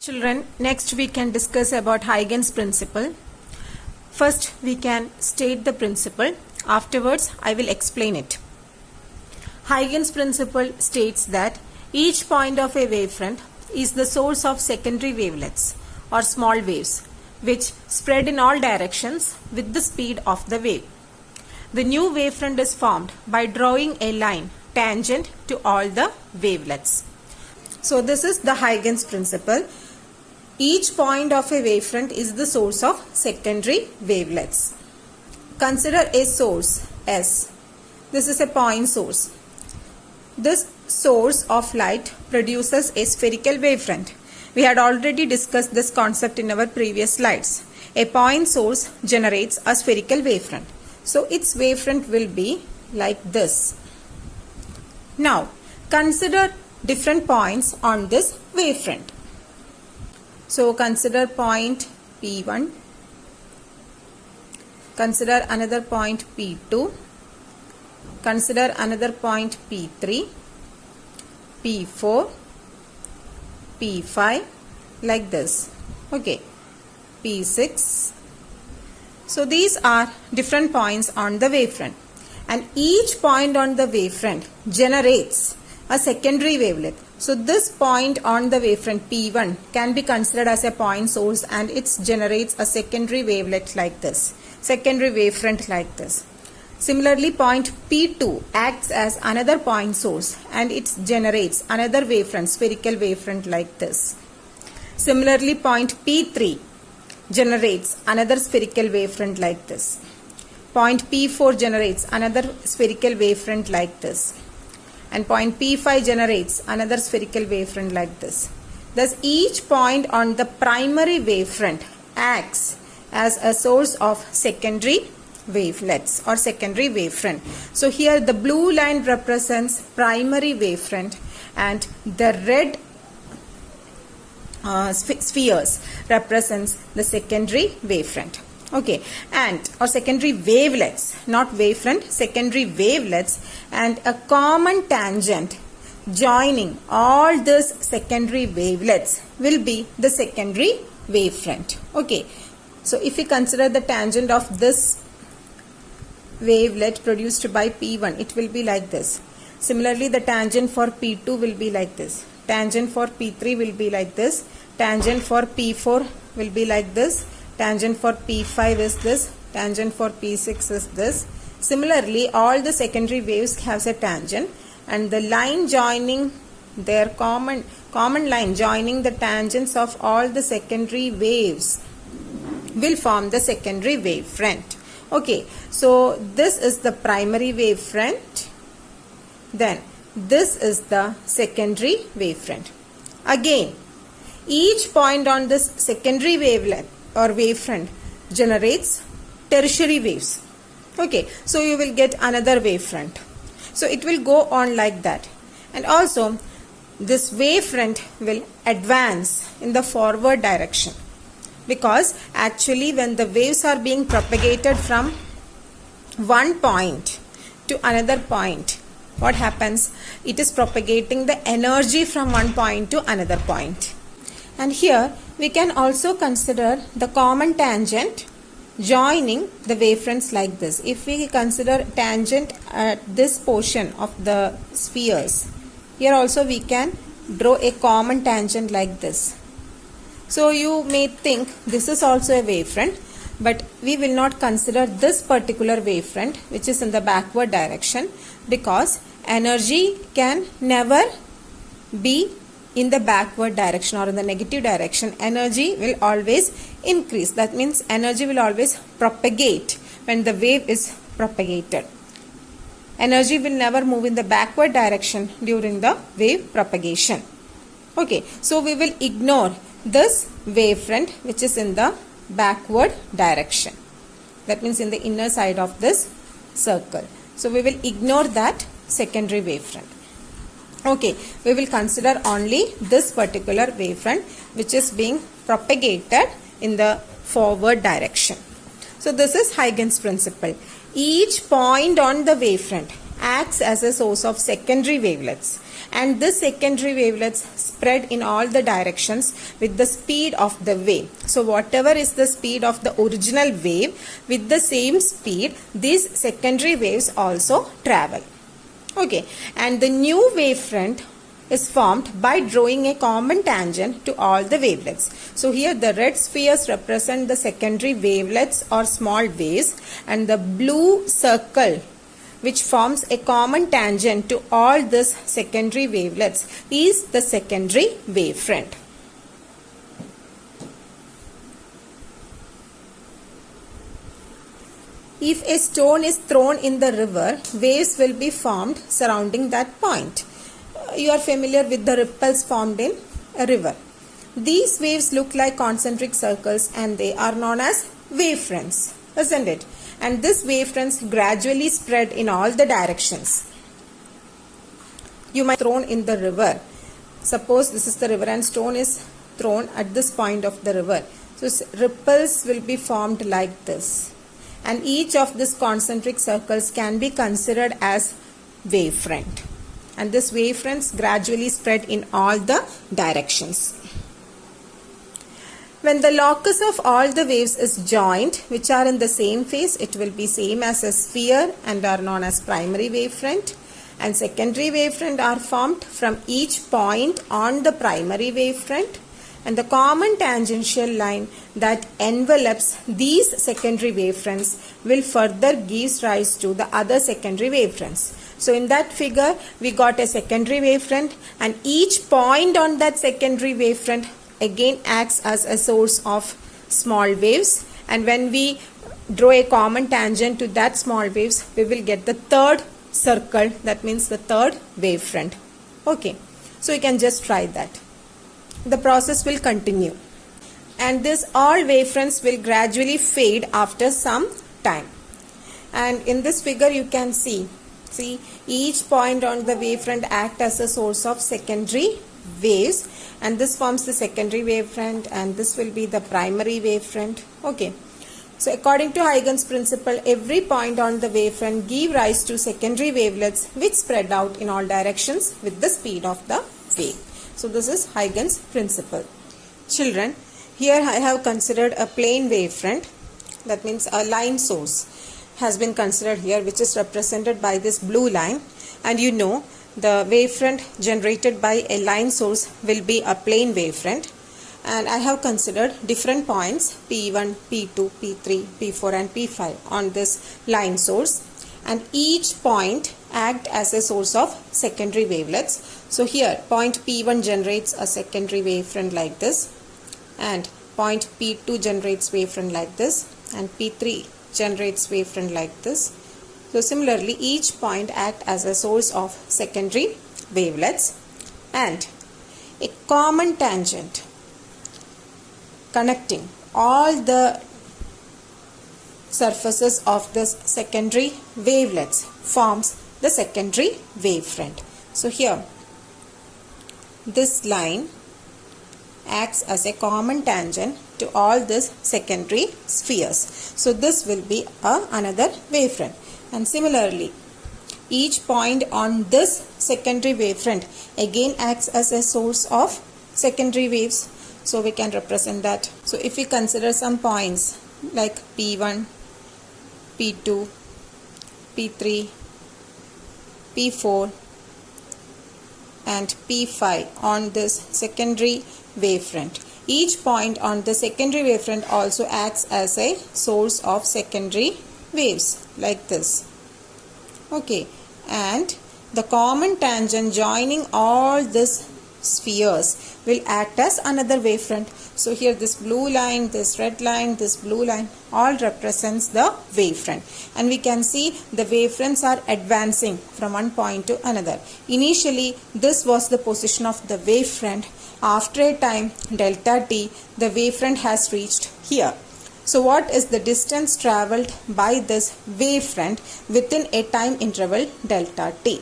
Children, next we can discuss about Huygens principle. First we can state the principle. Afterwards I will explain it. Huygens principle states that each point of a wavefront is the source of secondary wavelets or small waves which spread in all directions with the speed of the wave. The new wavefront is formed by drawing a line tangent to all the wavelets. So this is the Huygens principle. Each point of a wavefront is the source of secondary wavelets. Consider a source S. This is a point source. This source of light produces a spherical wavefront. We had already discussed this concept in our previous slides. A point source generates a spherical wavefront. So its wavefront will be like this. Now consider different points on this wavefront. So consider point P1, consider another point P2, consider another point P3, P4, P5, like this. Okay, P6. So these are different points on the wavefront, and each point on the wavefront generates a secondary wavelet. So this point on the wavefront P1 can be considered as a point source, and it generates a secondary wavelet like this, secondary wavefront like this. Similarly, point P2 acts as another point source and it generates another wavefront, spherical wavefront like this. Similarly, point P3 generates another spherical wavefront like this. Point P4 generates another spherical wavefront like this. And point P5 generates another spherical wavefront like this. Thus, each point on the primary wavefront acts as a source of secondary wavelets or secondary wavefront. So here the blue line represents primary wavefront and the red spheres represents the secondary wavefront. Okay, and or secondary wavelets, not wavefront, secondary wavelets, and a common tangent joining all these secondary wavelets will be the secondary wavefront. Okay, so if we consider the tangent of this wavelet produced by P1, it will be like this. Similarly, the tangent for P2 will be like this. Tangent for P3 will be like this. Tangent for P4 will be like this. Tangent for P5 is this. Tangent for P6 is this. Similarly, all the secondary waves have a tangent, and the line joining their common line joining the tangents of all the secondary waves will form the secondary wavefront. Okay, so this is the primary wavefront. Then this is the secondary wavefront. Again, each point on this secondary wavelet or wavefront generates tertiary waves. Okay, so you will get another wavefront. So it will go on like that. And also this wavefront will advance in the forward direction, because actually when the waves are being propagated from one point to another point, what happens? It is propagating the energy from one point to another point. And here we can also consider the common tangent joining the wavefronts like this. If we consider tangent at this portion of the spheres, here also we can draw a common tangent like this. So you may think this is also a wavefront, but we will not consider this particular wavefront which is in the backward direction, because energy can never be in the backward direction or in the negative direction. Energy will always increase. That means energy will always propagate when the wave is propagated. Energy will never move in the backward direction during the wave propagation. Okay, so we will ignore this wavefront which is in the backward direction. That means in the inner side of this circle. So we will ignore that secondary wavefront. Okay, we will consider only this particular wavefront which is being propagated in the forward direction. So this is Huygens principle. Each point on the wavefront acts as a source of secondary wavelets, and this secondary wavelets spread in all the directions with the speed of the wave. So whatever is the speed of the original wave, with the same speed these secondary waves also travel. Okay, and the new wavefront is formed by drawing a common tangent to all the wavelets. So here the red spheres represent the secondary wavelets or small waves, and the blue circle which forms a common tangent to all these secondary wavelets is the secondary wavefront. If a stone is thrown in the river, waves will be formed surrounding that point. You are familiar with the ripples formed in a river. These waves look like concentric circles and they are known as wavefronts, isn't it? And these wavefronts gradually spread in all the directions. You might be thrown in the river. Suppose this is the river and stone is thrown at this point of the river. So ripples will be formed like this. And each of these concentric circles can be considered as wavefront. And this wavefronts gradually spread in all the directions. When the locus of all the waves is joined, which are in the same phase, it will be same as a sphere and are known as primary wavefront. And secondary wavefront are formed from each point on the primary wavefront. And the common tangential line that envelopes these secondary wavefronts will further give rise to the other secondary wavefronts. So in that figure, we got a secondary wavefront, and each point on that secondary wavefront again acts as a source of small waves. And when we draw a common tangent to that small waves, we will get the third circle. That means the third wavefront. Okay, so you can just try that. The process will continue, and this all wavefronts will gradually fade after some time. And in this figure you can see each point on the wavefront act as a source of secondary waves, and this forms the secondary wavefront, and this will be the primary wavefront. Okay, so according to Huygens principle, every point on the wavefront give rise to secondary wavelets which spread out in all directions with the speed of the wave. So this is Huygens principle. Children, here I have considered a plane wavefront. That means a line source has been considered here, which is represented by this blue line. And you know the wavefront generated by a line source will be a plane wavefront. And I have considered different points P1, P2, P3, P4 and P5 on this line source. And each point act as a source of secondary wavelets. So here point P1 generates a secondary wavefront like this, and point P2 generates wavefront like this, and P3 generates wavefront like this. So similarly each point act as a source of secondary wavelets, and a common tangent connecting all the surfaces of this secondary wavelets forms the secondary wavefront. So here this line acts as a common tangent to all these secondary spheres. So this will be another wavefront. And similarly each point on this secondary wavefront again acts as a source of secondary waves. So we can represent that. So if we consider some points like P1, P2, P3, P4 and P5 on this secondary wavefront. Each point on the secondary wavefront also acts as a source of secondary waves like this. Okay, and the common tangent joining all these spheres will act as another wavefront. So here this blue line, this red line, this blue line all represents the wavefront, and we can see the wavefronts are advancing from one point to another. Initially this was the position of the wavefront. After a time delta t, the wavefront has reached here. So what is the distance travelled by this wavefront within a time interval delta t?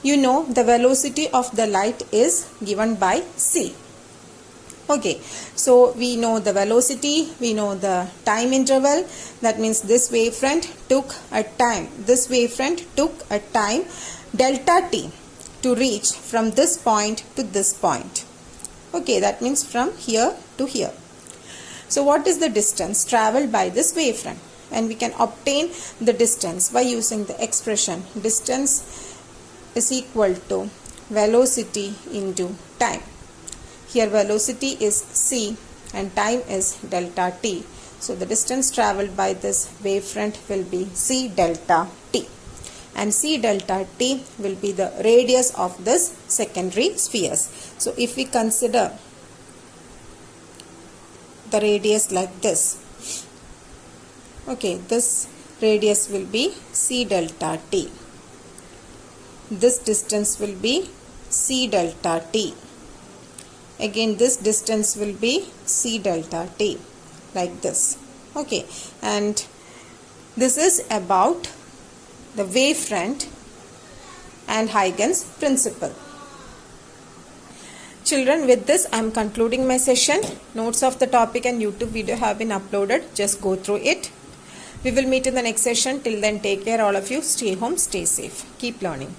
You know the velocity of the light is given by c. Okay, so we know the velocity, we know the time interval. That means this wavefront took a time. This wavefront took a time delta t to reach from this point to this point. Okay, that means from here to here. So what is the distance traveled by this wavefront? And we can obtain the distance by using the expression distance is equal to velocity into time. Here velocity is c and time is delta t. So the distance traveled by this wavefront will be c delta t. And c delta t will be the radius of this secondary spheres. So if we consider the radius like this, okay, this radius will be c delta t. This distance will be c delta t. Again this distance will be c delta t, like this. Okay, and this is about the wavefront and Huygens principle. Children, with this I am concluding my session. Notes of the topic and YouTube video have been uploaded. Just go through it. We will meet in the next session. Till then, take care all of you. Stay home, stay safe. Keep learning.